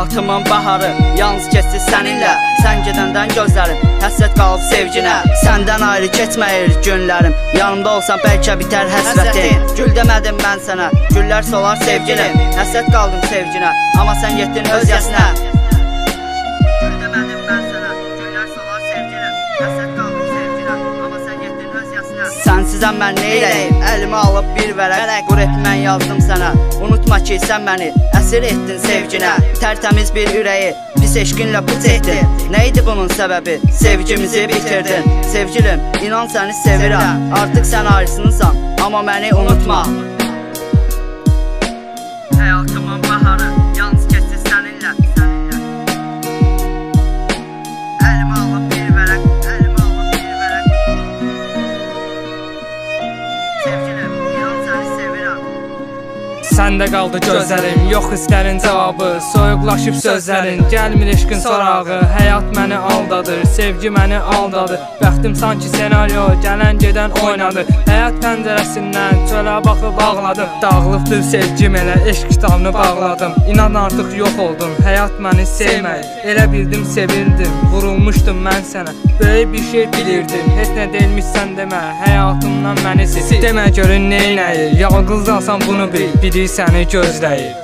Həyatımın baharı yalnız keçdi səninlə. Sən gedəndən gözlərim həsrət qalıb sevginə. Səndən ayrı keçməyir günlərim. Yanımda olsan bəlkə bitər həsrətin. Gül demədim mən sənə, güllər solar sevgilim. Həsrət qaldım sevginə, amma sən getdin öz yəsinə. Gül demədim mən sənə, güllər solar sevgilim. Həsrət qaldım sevginə, amma sən getdin öz yəsinə. Sənsizəm mən neyləyim, əlimə alıb bir vərəq. Qur et mən yazdım sənə, unutma ki sən məni əsir etdin sevginə. Tərtəmiz bir ürəyi pis eşqinlə puç etdin. Nə idi bunun səbəbi? Sevgimizi bitirdin. Sevgilim, inan səni sevirəm. Artıq sən ayrısınsan, amma məni unutma. Həyatımın baharı yalnız keçdi səninlə. Əlimə alıb bir vərəq, əlimə alıb bir vərəq. Sevgilim, inan səni sevirəm. Səndə qaldı gözlərim, yox hisslərin cavabı. Soyuqlaşıb sözlərin, gəlmir eşqin sorağı. Həyat məni aldadır, sevgi məni aldadır. Bəxtim sanki senaryo, gələn gedən oynadı. Həyat pəncərəsindən çölə baxıb ağladım. Dağılıbdır sevgim elə, eşq kitabını bağladım. İnan artıq yox oldum, həyat məni sevməyir. Elə bildim sevildim, vurulmuşdum mən sənə. Böyük bir şey bilirdim, heç nə deyilmişsən demə. Həyatımdan məni sil, demə görün neynəyir. Yalqızdansan bunu bil, biri səni gözləyir.